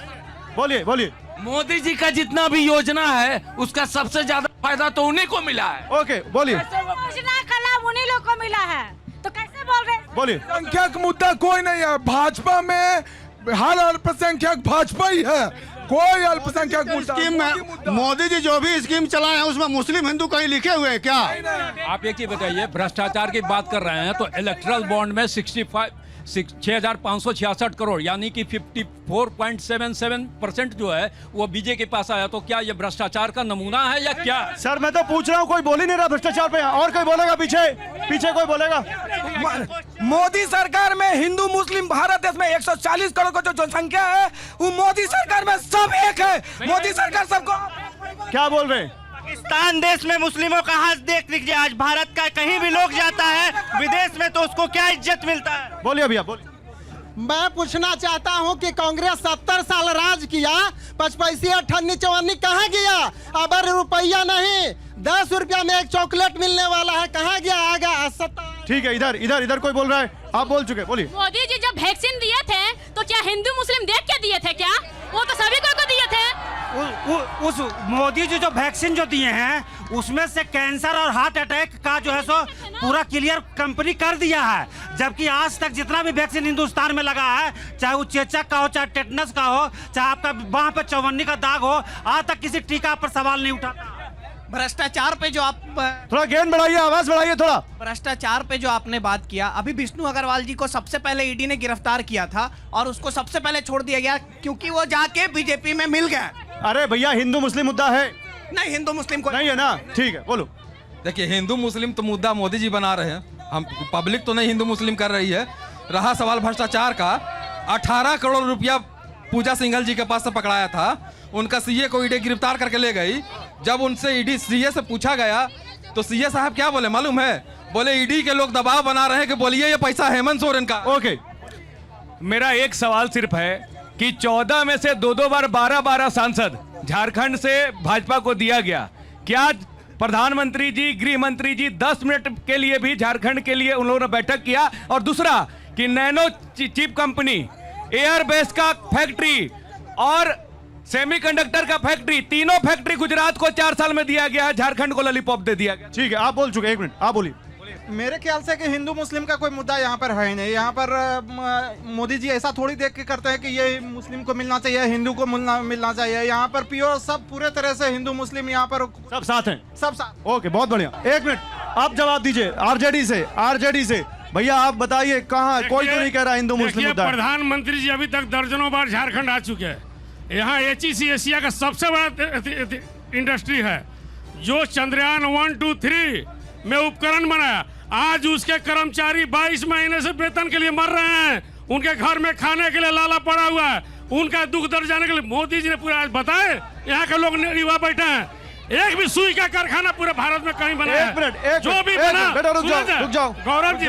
बोलिए। मोदी जी का जितना भी योजना है उसका सबसे ज्यादा फायदा तो उन्हीं को मिला है। ओके, बोलिए। योजना का लाभ उन्हीं लोग को मिला है, तो कैसे बोल रहे हैं? बोलिए। संख्यक मुद्दा कोई नहीं है, भाजपा में हर अल्पसंख्यक भाजपा ही है, कोई अल्पसंख्यक स्कीम में मोदी जी जो भी स्कीम चलाए हैं उसमें मुस्लिम हिंदू कहीं लिखे हुए हैं क्या? आप एक ही बताइए, भ्रष्टाचार की बात कर रहे हैं तो इलेक्ट्रल बॉन्ड में 6,566 करोड़ यानी कि 54.77% जो है वो बीजेपी के पास आया, तो क्या ये भ्रष्टाचार का नमूना है या क्या? सर मैं तो पूछ रहा हूँ, कोई बोल ही नहीं रहा भ्रष्टाचार पे। और कोई बोलेगा पीछे कोई बोलेगा? मोदी सरकार में हिंदू मुस्लिम भारत देश में 140 करोड़ का जो जनसंख्या है वो मोदी सरकार में सब एक है। मोदी सरकार सबको क्या बोल रहे हैं? पाकिस्तान देश में मुस्लिमों का हाथ देख लीजिए, आज भारत का कहीं भी लोग जाता है विदेश में तो उसको क्या इज्जत मिलता है? बोलिए भैया, बोलिए। मैं पूछना चाहता हूं कि कांग्रेस 70 साल राज किया, 5 पैसे 58 54 कहाँ गया? अब रुपया नहीं, 10 रुपया में एक चॉकलेट मिलने वाला है, कहाँ गया? आगा 70। ठीक है, इधर कोई बोल रहा है, आप बोल चुके, बोलिए। मोदी जी जब वैक्सीन दिए थे तो क्या हिंदू मुस्लिम देख के दिए थे क्या? वो तो सभी को दिए थे। उस मोदी जी जो वैक्सीन जो दिए हैं उसमें से कैंसर और हार्ट अटैक का जो है सो पूरा क्लियर कंपनी कर दिया है, जबकि आज तक जितना भी वैक्सीन हिंदुस्तान में लगा है, चाहे वो चेचक का हो, चाहे टेटनस का हो, चाहे आपका बाह पे चौवन्नी का दाग हो, आज तक किसी टीका पर सवाल नहीं उठा। भ्रष्टाचार पे जो आप थोड़ा गेन बढ़ाइए, आवाज बढ़ाइए थोड़ा। भ्रष्टाचार पे जो आपने बात किया, अभी विष्णु अग्रवाल जी को सबसे पहले ईडी ने गिरफ्तार किया था और उसको सबसे पहले छोड़ दिया गया क्योंकि वो जाके बीजेपी में मिल गया। अरे भैया, हिंदू मुस्लिम मुद्दा है? नहीं, हिंदू मुस्लिम को नहीं है ना, ठीक है, बोलो। देखिए, हिंदू मुस्लिम तो मुद्दा मोदी जी बना रहे हैं, हम पब्लिक तो नहीं हिंदू मुस्लिम कर रही है। रहा सवाल भ्रष्टाचार का, 18 करोड़ रुपया पूजा सिंघल जी के पास से पकड़ाया था, उनका सीए को ईडी गिरफ्तार करके ले गई। जब उनसे ईडी सीए से पूछा गया तो सीए साहब क्या बोले मालूम है? बोले ईडी के लोग दबाव बना रहे हैं कि बोलिए ये पैसा हेमंत सोरेन का। ओके, मेरा एक सवाल सिर्फ है कि 14 में से 2 बार 12 सांसद झारखंड से भाजपा को दिया गया। क्या प्रधानमंत्री जी, गृह मंत्री जी 10 मिनट के लिए भी झारखंड के लिए उन लोगों ने बैठक किया? और दूसरा कि नैनो चिप कंपनी, एयरबेस का फैक्ट्री और सेमीकंडक्टर का फैक्ट्री, तीनों फैक्ट्री गुजरात को 4 साल में दिया गया है, झारखंड को लॉलीपॉप दे दिया गया। ठीक है, आप बोल चुके, 1 मिनट आप बोलिए। मेरे ख्याल से कि हिंदू मुस्लिम का कोई मुद्दा यहाँ पर है ही नहीं। यहाँ पर मोदी जी ऐसा थोड़ी देख के करते हैं कि ये मुस्लिम को मिलना चाहिए, हिंदू को मिलना चाहिए। यहाँ पर प्योर सब पूरे तरह से हिंदू मुस्लिम यहाँ पर सब साथ हैं, सब साथ। ओके, बहुत बढ़िया। 1 मिनट आप जवाब दीजिए। आरजेडी से भैया आप बताइए, कहाँ कोई तो नहीं कह रहा हिंदू मुस्लिम मुद्दा है। प्रधानमंत्री जी अभी तक दर्जनों बार झारखंड आ चुके हैं। यहाँ HEC एशिया का सबसे बड़ा इंडस्ट्री है, जो चंद्रयान 1, 2, 3 में उपकरण बनाया। आज उसके कर्मचारी 22 महीने से वेतन के लिए मर रहे हैं, उनके घर में खाने के लिए लाला पड़ा हुआ है, उनका दुख दर्द जाने के लिए मोदी जी ने पूरा आज बताए। यहाँ के लोग युवा बैठे हैं, एक भी सुई का कारखाना पूरे भारत में कहीं बना है? जो भी बना, रुक जाओ गौरव जी,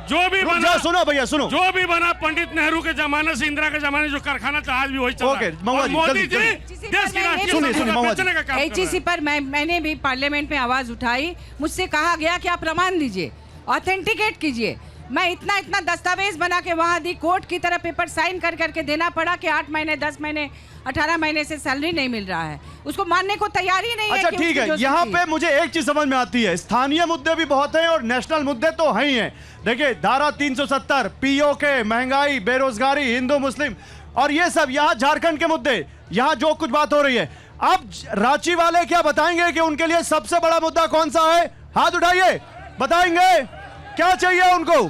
जो भी बना, सुनो भैया सुनो, जो भी बना पंडित नेहरू के जमाने से, इंदिरा के जमाने जो कारखाना था, आज भी वही चल रहा है। और मोदी जी देश की राष्ट्रीय HEC पर मैंने भी पार्लियामेंट में आवाज उठाई। मुझसे कहा गया कि आप प्रमाण दीजिए, ऑथेंटिकेट कीजिए। मैं इतना दस्तावेज बना के वहां दी, कोर्ट की तरह पेपर साइन कर करके देना पड़ा कि 8 महीने, 10 महीने, 18 महीने से सैलरी नहीं मिल रहा है। उसको मानने को तैयार ही नहीं है। अच्छा ठीक है, यहाँ पे मुझे एक चीज समझ में आती है, स्थानीय मुद्दे भी बहुत हैं और नेशनल मुद्दे तो हैं ही हैं। देखिए, धारा 370, POK, महंगाई, बेरोजगारी, हिंदू मुस्लिम और ये सब, यहाँ झारखंड के मुद्दे, यहाँ जो कुछ बात हो रही है। अब रांची वाले क्या बताएंगे कि उनके लिए सबसे बड़ा मुद्दा कौन सा है? हाथ उठाइए, बताएंगे क्या चाहिए उनको,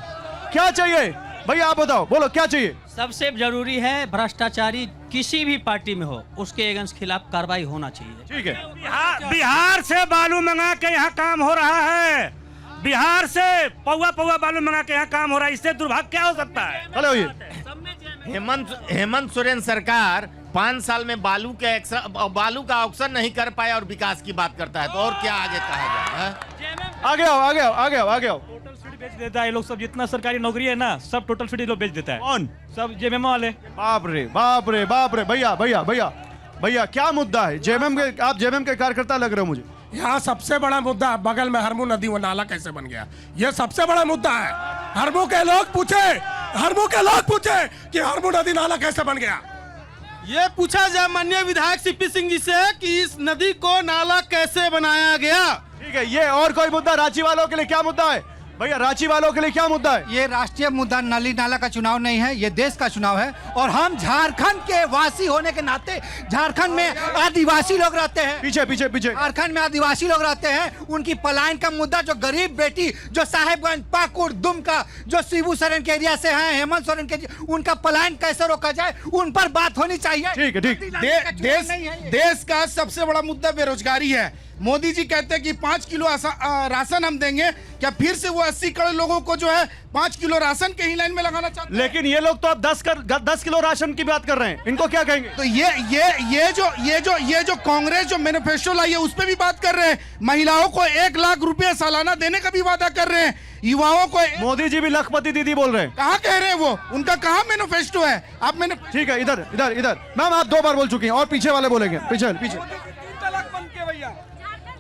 क्या चाहिए? भैया आप बताओ, बोलो क्या चाहिए? सबसे जरूरी है भ्रष्टाचारी किसी भी पार्टी में हो, उसके अगेंस्ट खिलाफ कार्रवाई होना चाहिए। ठीक है। बिहार से बालू मंगा के यहाँ काम हो रहा है, बिहार से पौवा बालू मंगा के यहाँ काम हो रहा है, इससे दुर्भाग्य क्या हो सकता है? चलो ये हेमंत सोरेन सरकार 5 साल में बालू का ऑक्शन नहीं कर पाया और विकास की बात करता है, तो और क्या आगे कहा जाए? आगे आओ। बेच देता है ये लोग सब, जितना सरकारी नौकरी है ना, सब टोटल फ्री लोग बेच देता है। कौन? सब जेएमएम वाले। बाप रे भैया क्या मुद्दा है? आप जेएमएम के कार्यकर्ता लग रहे हो मुझे। यहाँ सबसे बड़ा मुद्दा बगल में हरमू नदी वो नाला कैसे बन गया, ये सबसे बड़ा मुद्दा है। हरमू के लोग पूछे कि हरमू नदी नाला कैसे बन गया। ये पूछा जाए माननीय विधायक सीपी सिंह जी से कि इस नदी को नाला कैसे बनाया गया। ठीक है, ये और कोई मुद्दा रांची वालों के लिए क्या मुद्दा है? भैया रांची वालों के लिए क्या मुद्दा है? ये राष्ट्रीय मुद्दा नली नाला का चुनाव नहीं है, ये देश का चुनाव है। और हम झारखंड के वासी होने के नाते, झारखंड में आदिवासी लोग रहते हैं, पीछे झारखंड में आदिवासी लोग रहते हैं, उनकी पलायन का मुद्दा, जो गरीब बेटी जो साहेबगंज, पाकुड़, दुमका, जो शिबू सोरेन के एरिया से हैं, हेमंत सोरेन के, उनका पलायन कैसे रोका जाए, उन पर बात होनी चाहिए। ठीक। देश का सबसे बड़ा मुद्दा बेरोजगारी है। मोदी जी कहते हैं कि 5 किलो राशन हम देंगे, क्या फिर से वो 80 करोड़ लोगों को जो है 5 किलो राशन के ही लाइन में लगाना चाहते हैं? लेकिन ये लोग तो अब 10 किलो राशन की बात कर रहे हैं, इनको क्या कहेंगे? तो ये जो कांग्रेस जो मैनिफेस्टो लाई है उस पर भी बात कर रहे हैं। महिलाओं को 1 लाख रुपया सालाना देने का भी वादा कर रहे हैं। युवाओं को मोदी जी भी लखपति दीदी बोल रहे हैं। कहाँ कह रहे हैं वो? उनका कहाँ मैनिफेस्टो है? आप मैंने ठीक है, इधर मैम आप 2 बार बोल चुकी हैं और पीछे वाले बोलेंगे। पीछे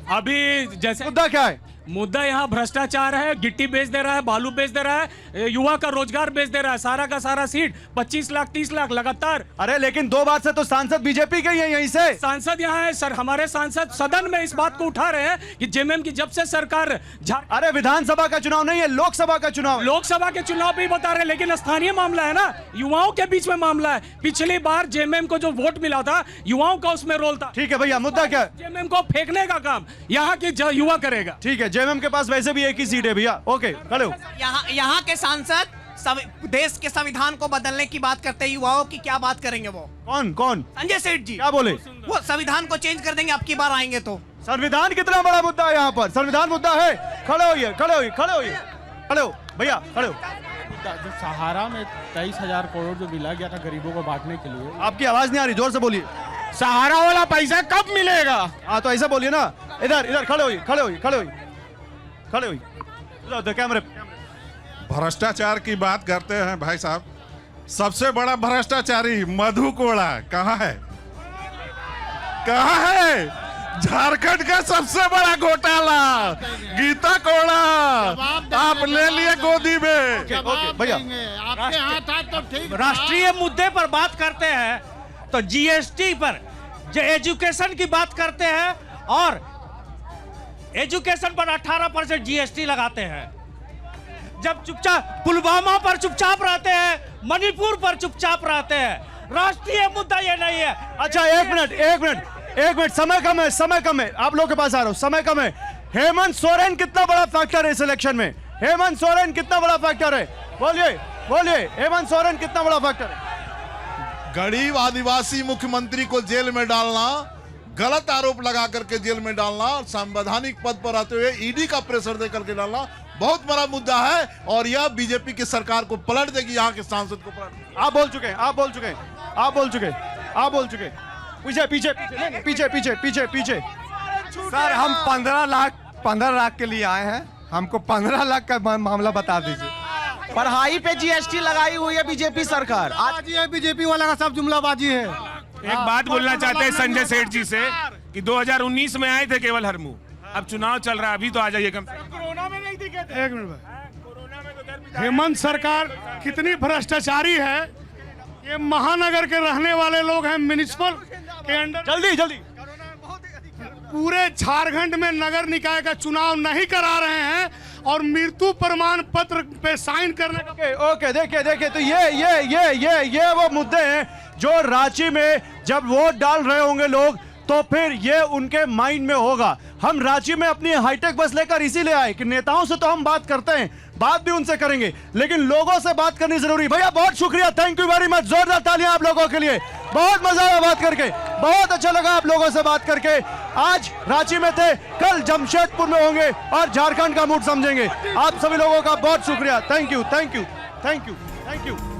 अभी जैसे मुद्दा क्या है? मुद्दा यहाँ भ्रष्टाचार है, गिट्टी बेच दे रहा है, बालू बेच दे रहा है, युवा का रोजगार बेच दे रहा है, सारा का सारा सीट 25 लाख 30 लाख लगातार। अरे लेकिन 2 बार से तो सांसद बीजेपी के ही है, यहीं से सांसद यहाँ है सर, हमारे सांसद सदन में इस बात को उठा रहे हैं कि जेएमएम की जब से सरकार अरे विधानसभा का चुनाव नहीं है, लोकसभा का चुनाव। लोकसभा के चुनाव भी बता रहे हैं, लेकिन स्थानीय मामला है ना, युवाओं के बीच में मामला है। पिछली बार जेएमएम को जो वोट मिला था, युवाओं का उसमें रोल था। ठीक है भैया, मुद्दा क्या है? जेएमएम को फेंकने का काम यहाँ के युवा करेगा। ठीक है, जेएमएम के पास वैसे भी एक ही सीट है भैया। ओके, खड़े हो। यहाँ के सांसद देश के संविधान को बदलने की बात करते हैं, युवाओं की क्या बात करेंगे वो? कौन? संजय सेठ जी। क्या बोले? वो संविधान को चेंज कर देंगे, अब की बार आएंगे तो। संविधान कितना बड़ा मुद्दा है यहाँ पर? संविधान मुद्दा है। खड़े हो भैया, खड़े हो। जो सहारा में 23,000 करोड़ जो मिला गया था गरीबों को बांटने के लिए, आपकी आवाज नहीं आ रही, जोर से बोलिए। सहारा वाला पैसा कब मिलेगा? हाँ तो ऐसा बोलिए ना। इधर खड़े हो। कैमरे। भ्रष्टाचार की बात करते हैं भाई साहब, सबसे बड़ा भ्रष्टाचारी मधु कोड़ा कहाँ है? झारखंड का सबसे बड़ा घोटाला गीता कोड़ा आप ले लिए गोदी में। भैया, आपके हाथ था तो ठीक। राष्ट्रीय मुद्दे पर बात करते हैं तो जीएसटी पर, जो एजुकेशन की बात करते हैं, और एजुकेशन पर 18% जीएसटी लगाते हैं। जब चुपचाप पुलवामा पर चुपचाप रहते हैं, मणिपुर पर चुपचाप रहते हैं। राष्ट्रीय मुद्दा ये नहीं है। अच्छा, एक मिनट, समय कम है, आप लोगों के पास आ रहा हूं, समय कम है। हेमंत सोरेन कितना बड़ा फैक्टर है इस इलेक्शन में? हेमंत सोरेन कितना बड़ा फैक्टर है? बोलिए, हेमंत सोरेन कितना बड़ा फैक्टर है? गरीब आदिवासी मुख्यमंत्री को जेल में डालना, गलत आरोप लगा करके जेल में डालना, संवैधानिक पद पर आते हुए ईडी का प्रेशर दे करके डालना बहुत बड़ा मुद्दा है, और यह बीजेपी की सरकार को पलट देगी, यहाँ के सांसद को पलट। आप बोल चुके। पीछे। सर हम 15 लाख के लिए आए हैं, हमको 15 लाख का मामला बता दीजिए। पढ़ाई पे जीएसटी लगाई हुई है बीजेपी सरकार। आज ये बीजेपी वाला का सब जुमलाबाजी है। एक बात बोलना चाहते हैं संजय सेठ जी से कि 2019 में आए थे केवल हरमू, अब चुनाव चल रहा है, अभी तो आ जाइए। कोरोना में नहीं दिखे थे। एक मिनट, हेमंत सरकार कितनी भ्रष्टाचारी है, ये महानगर के रहने वाले लोग हैं, म्युनिसिपल के अंडर। जल्दी पूरे झारखंड में नगर निकाय का चुनाव नहीं करा रहे हैं और मृत्यु प्रमाण पत्र पे साइन करने का। ओके, देखिए तो ये वो मुद्दे हैं जो रांची में जब वोट डाल रहे होंगे लोग, तो फिर ये उनके माइंड में होगा। हम रांची में अपनी हाईटेक बस लेकर इसीलिए आए कि नेताओं से तो हम बात करते हैं, बात भी उनसे करेंगे, लेकिन लोगों से बात करनी जरूरी। भैया बहुत शुक्रिया, थैंक यू वेरी मच, जोरदार तालियां आप लोगों के लिए। बहुत मजा आया बात करके, बहुत अच्छा लगा आप लोगों से बात करके। आज रांची में थे, कल जमशेदपुर में होंगे और झारखंड का मूड समझेंगे। आप सभी लोगों का बहुत शुक्रिया, थैंक यू।